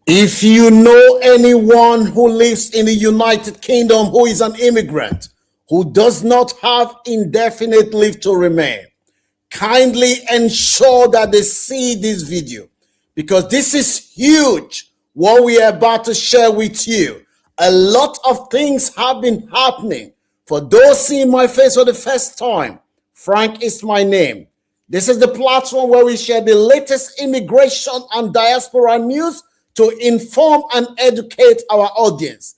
If you know anyone who lives in the United Kingdom who is an immigrant, who does not have indefinite leave to remain, kindly ensure that they see this video, because this is huge what we are about to share with you. A lot of things have been happening. For those seeing my face for the first time, Frank is my name. This is the platform where we share the latest immigration and diaspora news to inform and educate our audience.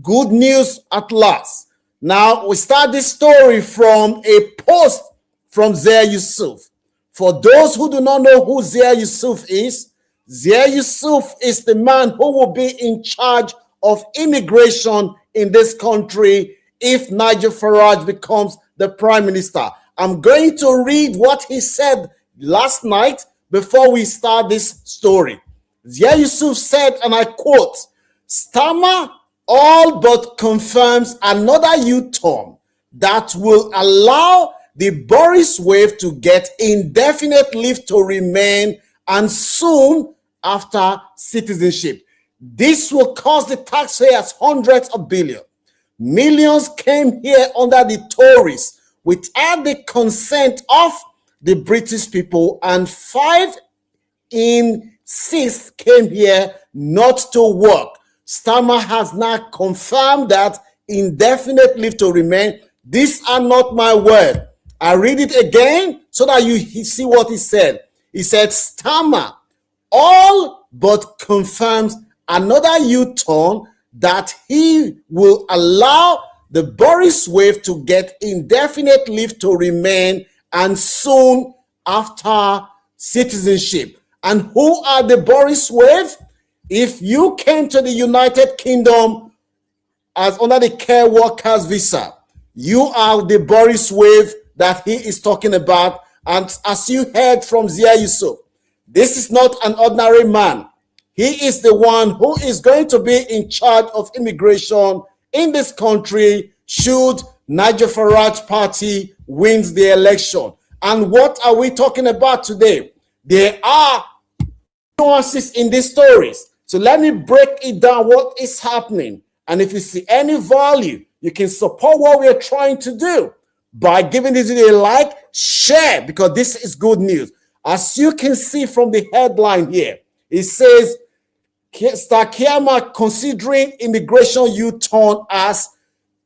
Good news at last. Now, we start this story from a post from Zia Yusuf. For those who do not know who Zia Yusuf is the man who will be in charge of immigration in this country if Nigel Farage becomes the prime minister. I'm going to read what he said last night before we start this story. Zia Yusuf said, and I quote, "Starmer all but confirms another U-turn that will allow the Boris wave to get indefinite leave to remain and soon after citizenship. This will cost the taxpayers hundreds of billions. Millions came here under the Tories without the consent of the British people, and 5 in 6 came here not to work. Starmer has now confirmed that indefinite leave to remain." These are not my words. I read it again so that you see what he said. He said, "Starmer all but confirms another U-turn that he will allow the Boris wave to get indefinite leave to remain and soon after citizenship." And who are the Boris wave? If you came to the United Kingdom as under the care workers visa, you are the Boris wave that he is talking about. And as you heard from Zia Yusuf, this is not an ordinary man. He is the one who is going to be in charge of immigration in this country should Nigel Farage party wins the election. And what are we talking about today? There are nuances in these stories. So let me break it down what is happening. And if you see any value, you can support what we are trying to do by giving this video a like, share, because this is good news. As you can see from the headline here, it says, Keir Starmer considering immigration U-turn as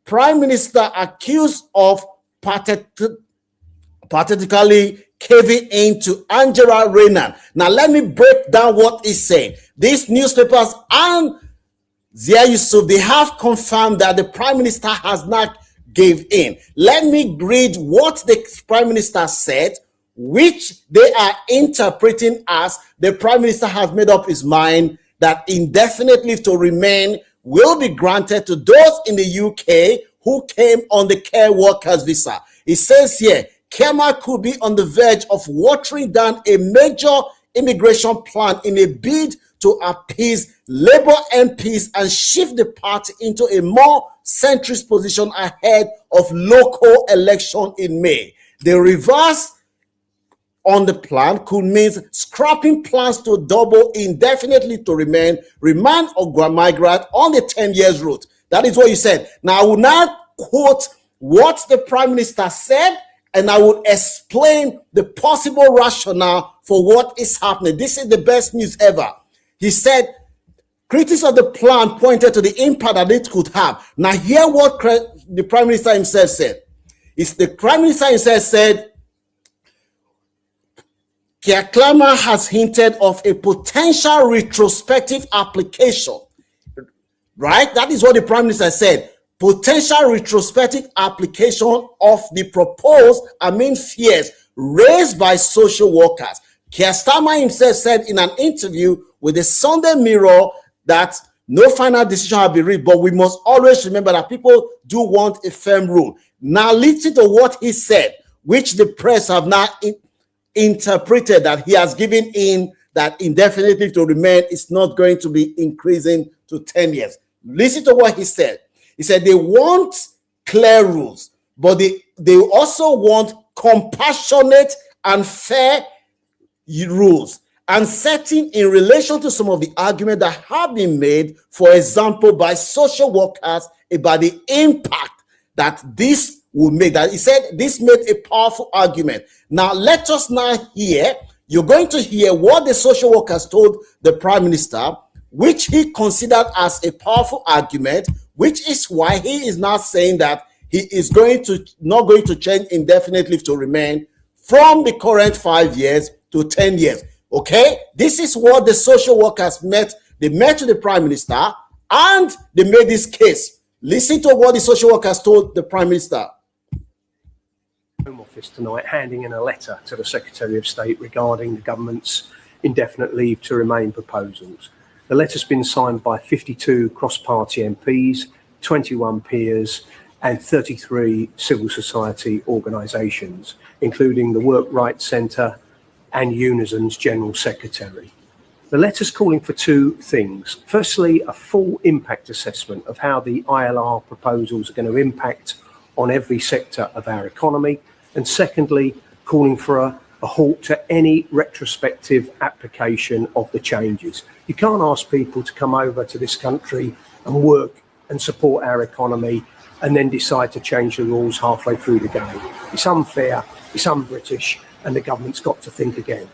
Prime Minister accused of pathetically caving into Angela Rayner. Now, let me break down what he's saying. These newspapers and Zia Yusuf, they have confirmed that the Prime Minister has not gave in. Let me read what the Prime Minister said, which they are interpreting as the Prime Minister has made up his mind that indefinite leave to remain will be granted to those in the UK who came on the care workers visa. It says here, Starmer could be on the verge of watering down a major immigration plan in a bid to appease Labour MPs and shift the party into a more centrist position ahead of local election in May. The reverse on the plan could mean scrapping plans to double indefinitely to remain or migrant on the 10 years route. That is what you said. Now, I will now quote what the Prime Minister said, and I will explain the possible rationale for what is happening. This is the best news ever. He said, critics of the plan pointed to the impact that it could have. Now, hear what the Prime Minister himself said. The Prime Minister himself said, Keir Starmer has hinted of a potential retrospective application. Right? That is what the Prime Minister said. Potential retrospective application of the proposed fears raised by social workers. Keir Starmer himself said in an interview with the Sunday Mirror that no final decision will be reached, but we must always remember that people do want a firm rule. Now listen to what he said, which the press have now interpreted that he has given in that indefinitely to remain is not going to be increasing to 10 years. Listen to what he said. He said they want clear rules, but they also want compassionate and fair rules. and setting in relation to some of the arguments that have been made, for example, by social workers about the impact that this will make. That he said this made a powerful argument. Now, let us now hear, you're going to hear what the social workers told the Prime Minister, which he considered as a powerful argument, which is why he is now saying that he is not going to change indefinite leave to remain from the current 5 years to 10 years. Okay, this is what the social workers met. They met with the Prime Minister and they made this case. Listen to what the social workers told the Prime Minister. Home Office tonight handing in a letter to the Secretary of State regarding the government's indefinite leave to remain proposals. The letter's been signed by 52 cross-party MPs, 21 peers and 33 civil society organisations, including the Work Rights Centre and Unison's General Secretary. The letter's calling for two things. Firstly, a full impact assessment of how the ILR proposals are going to impact on every sector of our economy. And secondly, calling for a halt to any retrospective application of the changes. You can't ask people to come over to this country and work and support our economy and then decide to change the rules halfway through the game. It's unfair, it's un-British, and the government's got to think again.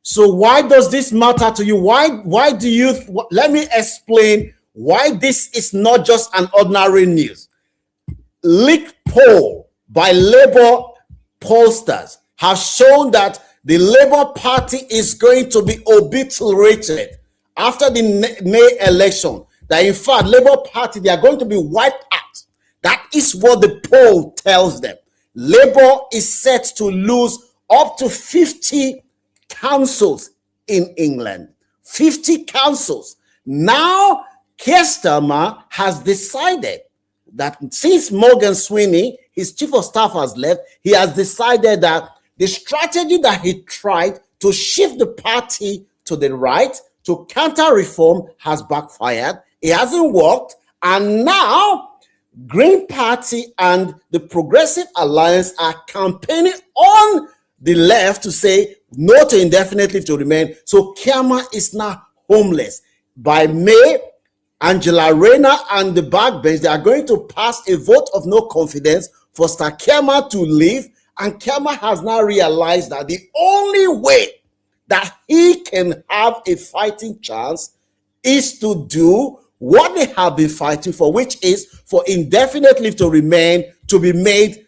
So why does this matter to you? Why do you, let me explain why this is not just an ordinary news. Leaked poll by Labour pollsters have shown that the Labour Party is going to be obliterated after the May election. That in fact, Labour Party, they are going to be wiped out. That is what the poll tells them. Labour is set to lose up to 50 councils in England. 50 councils. Now, Keir Starmer has decided that since Morgan Sweeney, his chief of staff, has left, he has decided that the strategy that he tried to shift the party to the right, to counter reform, has backfired. It hasn't worked. And now, Green Party and the Progressive Alliance are campaigning on the left to say no to indefinite leave to remain. So Keir is now homeless. By May, Angela Rayner and the backbench, they are going to pass a vote of no confidence for Sir Keir to leave. And Keir has now realized that the only way that he can have a fighting chance is to do what they have been fighting for, which is for indefinite leave to remain to be made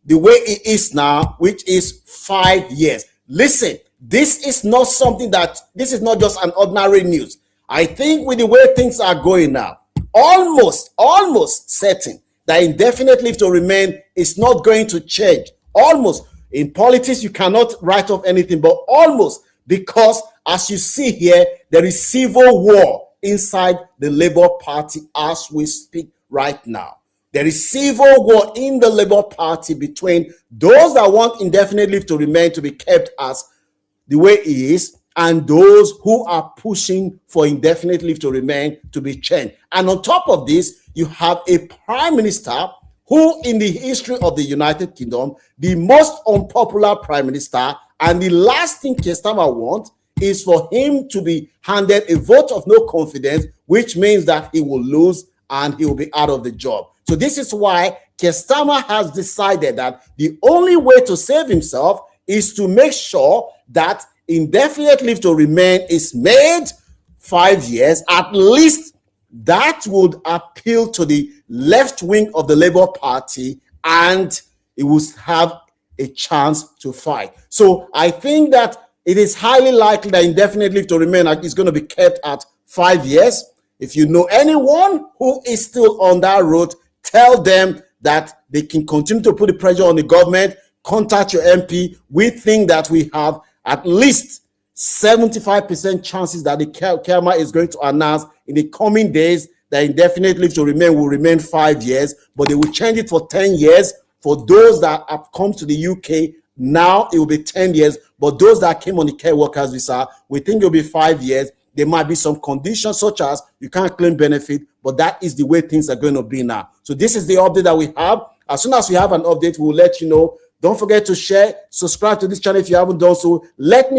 the way it is now, which is 5 years. Listen, this is not something this is not just an ordinary news. I think with the way things are going now, almost certain that indefinite leave to remain is not going to change. Almost. In politics, you cannot write off anything, but almost, because as you see here, there is civil war inside the Labour Party as we speak right now. There is civil war in the Labour Party between those that want indefinite leave to remain to be kept as the way it is and those who are pushing for indefinite leave to remain to be changed. And on top of this, you have a Prime Minister who in the history of the United Kingdom, the most unpopular Prime Minister, and the last thing Keir Starmer wants is for him to be handed a vote of no confidence, which means that he will lose and he will be out of the job. So this is why Keir Starmer has decided that the only way to save himself is to make sure that indefinite leave to remain is made 5 years. At least that would appeal to the left wing of the Labour Party and it will have a chance to fight. So I think that it is highly likely that indefinite leave to remain is going to be kept at 5 years. If you know anyone who is still on that road, tell them that they can continue to put the pressure on the government. Contact your MP. We think that we have at least 75% chances that the Keir is going to announce in the coming days that indefinite leave to remain will remain 5 years, but they will change it for 10 years. For those that have come to the UK, now it will be 10 years. But those that came on the care workers visa, we think it will be 5 years. There might be some conditions such as you can't claim benefit, but that is the way things are going to be now. So this is the update that we have. As soon as we have an update, we'll let you know. Don't forget to share, subscribe to this channel if you haven't done so. Let me